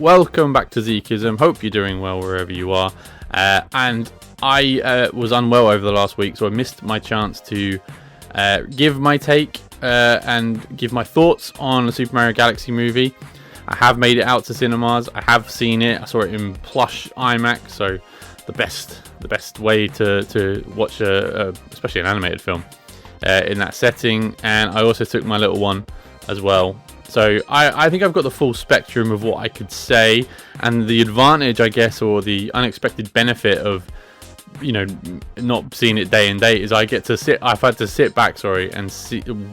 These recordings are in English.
welcome back to Zekism. Hope you're doing well wherever you are. And I was unwell over the last week, so I missed my chance to give my take and give my thoughts on the Super Mario Galaxy movie. I have made it out to cinemas. I have seen it. I saw it in plush IMAX, so the best way to watch especially an animated film in that setting. And I also took my little one as well. So I think I've got the full spectrum of what I could say, and the advantage, I guess, or the unexpected benefit of, not seeing it day and date is I've had to sit back, and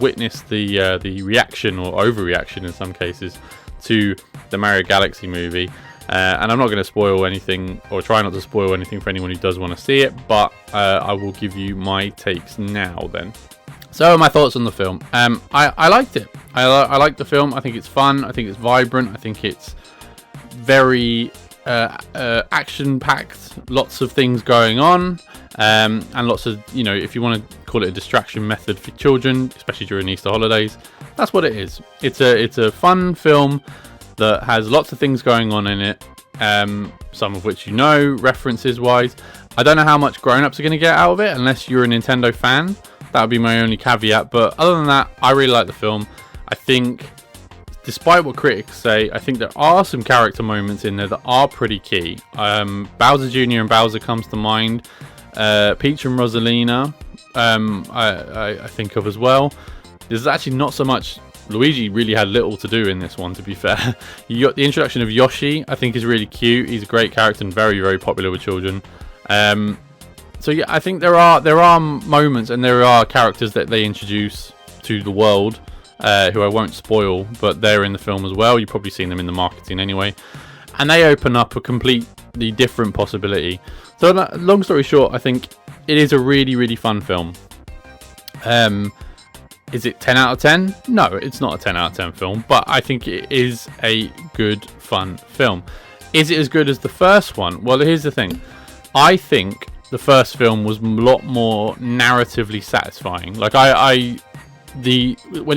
witness the reaction or overreaction in some cases to the Mario Galaxy movie. And I'm not going to spoil anything, or try not to spoil anything for anyone who does want to see it, but I will give you my takes now then. So my thoughts on the film. I liked it. I like the film. I think it's fun. I think it's vibrant. I think it's very action-packed. Lots of things going on, and lots of, if you want to call it a distraction method for children, especially during Easter holidays, that's what it is. It's a fun film that has lots of things going on in it. Some of which references-wise. I don't know how much grown-ups are going to get out of it unless you're a Nintendo fan. That would be my only caveat, but other than that, I really like the film. I think, despite what critics say, I think there are some character moments in there that are pretty key. Bowser Jr. and Bowser comes to mind. Peach and Rosalina, I think of as well. There's actually not so much. Luigi really had little to do in this one, to be fair. You got the introduction of Yoshi, I think is really cute. He's a great character and very, very popular with children. So yeah, I think there are moments and there are characters that they introduce to the world, who I won't spoil, but they're in the film as well. You've probably seen them in the marketing anyway, and they open up a completely different possibility. So long story short, I think it is a really, really fun film. Is it 10 out of 10? No, it's not a 10 out of 10 film, but I think it is a good, fun film. Is it as good as the first one? Well, here's the thing. I think the first film was a lot more narratively satisfying. Like when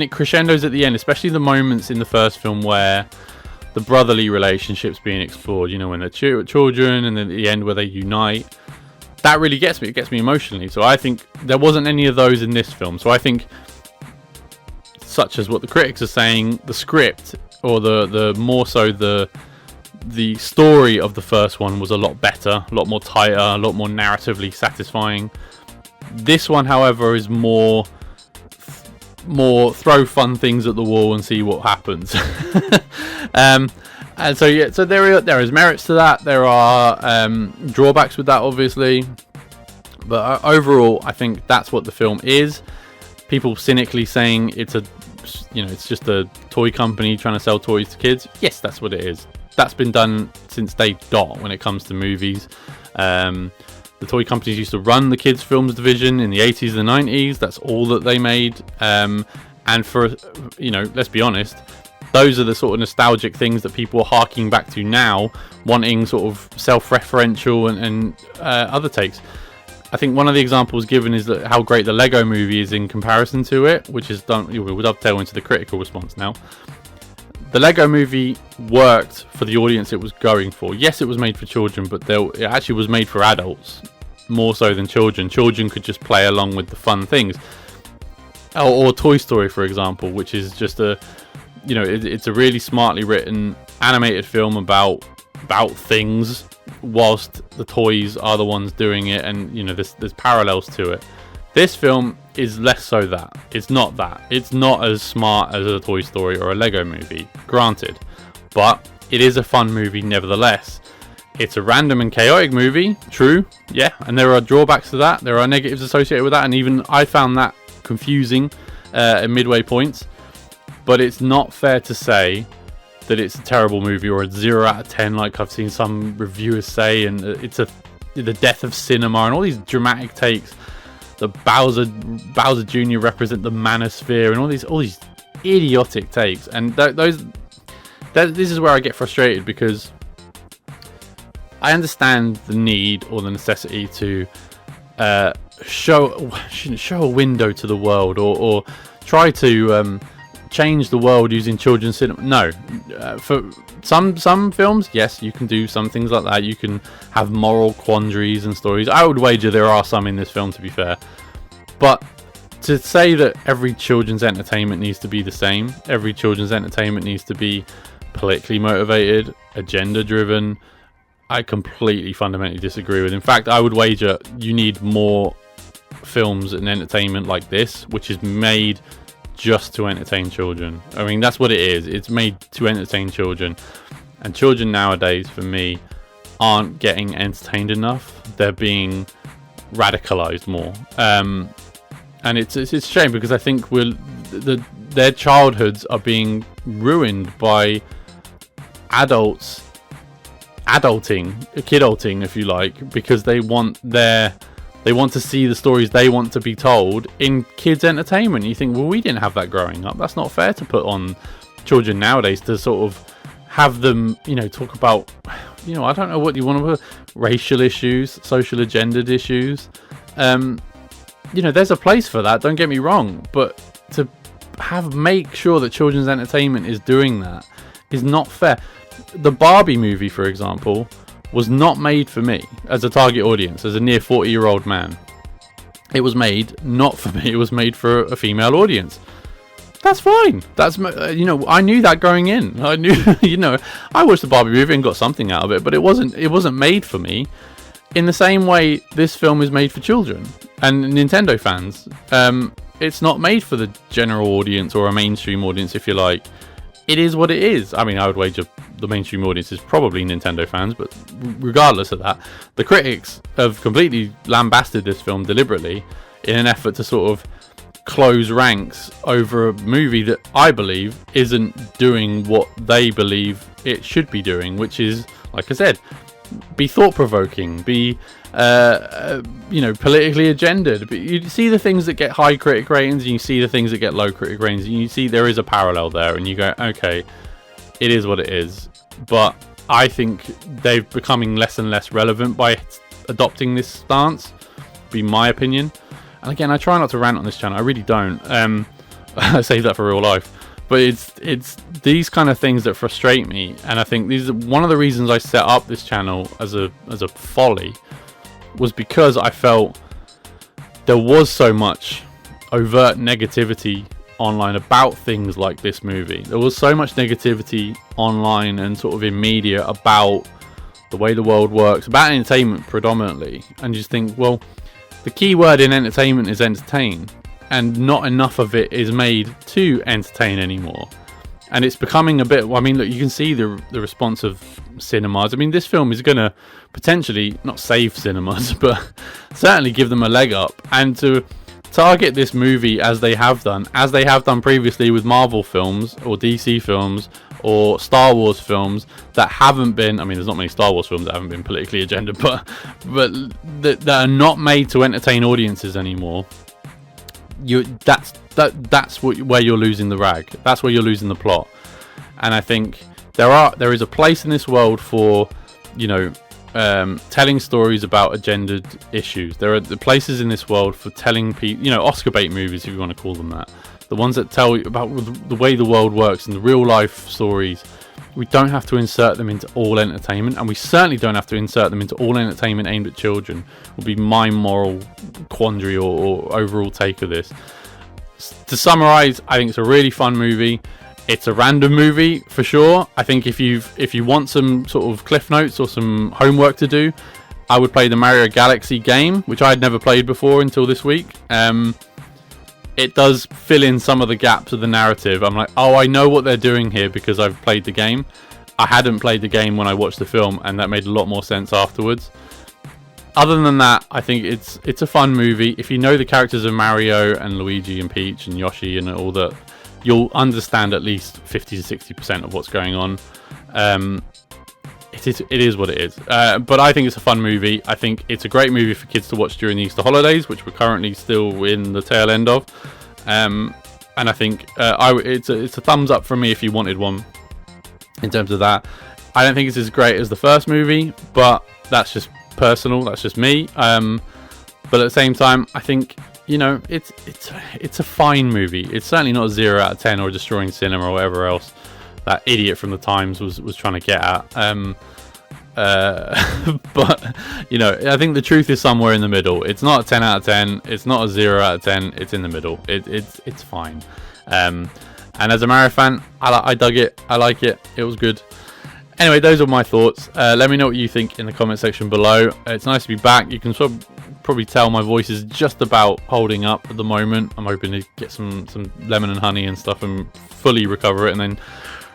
it crescendos at the end, especially the moments in the first film where the brotherly relationships being explored, when they're children, and then at the end where they unite, that really gets me. It gets me emotionally. So I think there wasn't any of those in this film. So I think, such as what the critics are saying, the script, or the more so the story of the first one was a lot better, a lot more tighter, a lot more narratively satisfying. This one, however, is more throw fun things at the wall and see what happens. And so there is merits to that. There are drawbacks with that, obviously, but overall, I think that's what the film is. People cynically saying it's just a toy company trying to sell toys to kids. Yes, that's what it is. That's been done since day dot when it comes to movies. The toy companies used to run the kids' films division in the 80s and the 90s. That's all that they made. And for, let's be honest, those are the sort of nostalgic things that people are harking back to now, wanting sort of self-referential and other takes. I think one of the examples given is that how great the Lego movie is in comparison to it, which is done. We'll dovetail into the critical response now. The Lego movie worked for the audience it was going for. Yes, it was made for children, but it actually was made for adults more so than children. Children could just play along with the fun things. Or Toy Story, for example, which is just it's a really smartly written animated film about things, whilst the toys are the ones doing it, and there's parallels to it. This film is less so that. It's not that. It's not as smart as a Toy Story or a Lego movie, granted. But it is a fun movie nevertheless. It's a random and chaotic movie, true, yeah, and there are drawbacks to that. There are negatives associated with that, and even I found that confusing at midway points. But it's not fair to say that it's a terrible movie or a 0 out of 10 like I've seen some reviewers say, and it's the death of cinema and all these dramatic takes. The Bowser Jr. represent the manosphere and all these idiotic takes, and this is where I get frustrated, because I understand the need or the necessity to show a window to the world, or try to change the world using children's cinema. No, for some films, yes, you can do some things like that. You can have moral quandaries and stories. I would wager there are some in this film, to be fair. But to say that every children's entertainment needs to be the same, every children's entertainment needs to be politically motivated, agenda driven, I completely fundamentally disagree with. In fact, I would wager you need more films and entertainment like this, which is made just to entertain children. I mean, that's what it is. It's made to entertain children, and children nowadays, for me, aren't getting entertained enough. They're being radicalized more, and it's a shame, because I think their childhoods are being ruined by kidulting, if you like, because they want to see the stories they want to be told in kids' entertainment. You think, well, we didn't have that growing up. That's not fair to put on children nowadays, to sort of have them, talk about, I don't know what you want to put, racial issues, social agendered issues. There's a place for that, don't get me wrong, but to make sure that children's entertainment is doing that is not fair. The Barbie movie, for example, was not made for me as a target audience, as a near 40-year-old man. It was made not for me. It was made for a female audience. That's fine. That's, I knew that going in. I knew, I watched the Barbie movie and got something out of it, but it wasn't made for me. In the same way, this film is made for children and Nintendo fans. It's not made for the general audience or a mainstream audience, if you like. It is what it is. I mean, I would wager the mainstream audience is probably Nintendo fans, but regardless of that, the critics have completely lambasted this film deliberately in an effort to sort of close ranks over a movie that I believe isn't doing what they believe it should be doing, which is, like I said, be thought-provoking, be politically agendered. But you see the things that get high critic ratings, and you see the things that get low critic ratings, and you see there is a parallel there, and you go, okay, it is what it is. But I think they're becoming less and less relevant by adopting this stance, be my opinion. And again, I try not to rant on this channel, I really don't. I save that for real life. But it's these kind of things that frustrate me, and I think these are one of the reasons I set up this channel as a folly, was because I felt there was so much overt negativity online about things like this movie. There was so much negativity online and sort of in media about the way the world works, about entertainment predominantly, and you just think, well, the key word in entertainment is entertain, and not enough of it is made to entertain anymore. And it's becoming a bit, I mean, look, you can see the response of cinemas. I mean, this film is going to potentially not save cinemas, but certainly give them a leg up. And to target this movie as they have done previously with Marvel films or DC films or Star Wars films that haven't been, I mean, there's not many Star Wars films that haven't been politically agendered, but that are not made to entertain audiences anymore. That's where you're losing the rag. That's where you're losing the plot. And I think there is a place in this world for, telling stories about agendered issues. There are the places in this world for telling people, Oscar bait movies, if you want to call them that. The ones that tell you about the way the world works and the real life stories. We don't have to insert them into all entertainment, and we certainly don't have to insert them into all entertainment aimed at children. Would be my moral quandary or overall take of this. To summarize, I think it's a really fun movie. It's a random movie for sure. I think if you want some sort of cliff notes or some homework to do, I would play the Mario Galaxy game, which I had never played before until this week. It does fill in some of the gaps of the narrative. I'm like, oh, I know what they're doing here because I've played the game. I hadn't played the game when I watched the film, and that made a lot more sense afterwards. Other than that, I think it's a fun movie. If you know the characters of Mario and Luigi and Peach and Yoshi and all that, you'll understand at least 50 to 60% of what's going on. It is what it is. But I think it's a fun movie. I think it's a great movie for kids to watch during the Easter holidays, which we're currently still in the tail end of. And I think it's a thumbs up from me if you wanted one in terms of that. I don't think it's as great as the first movie, but that's just personal. That's just me. But at the same time, I think you know, it's a fine movie. It's certainly not a 0 out of 10 or destroying cinema or whatever else that idiot from the Times was trying to get at. But you know, I think the truth is somewhere in the middle. It's not a 10 out of 10. It's not a 0 out of 10. It's in the middle. It's fine. And as a Mario fan, I dug it. I like it. It was good. Anyway, those are my thoughts. Let me know what you think in the comment section below. It's nice to be back. You can probably tell my voice is just about holding up at the moment. I'm hoping to get some lemon and honey and stuff and fully recover it, and then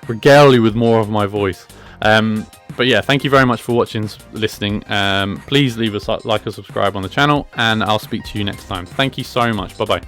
regale you with more of my voice. But yeah, thank you very much for watching, listening. Please leave us a like or subscribe on the channel, and I'll speak to you next time. Thank you so much. Bye bye.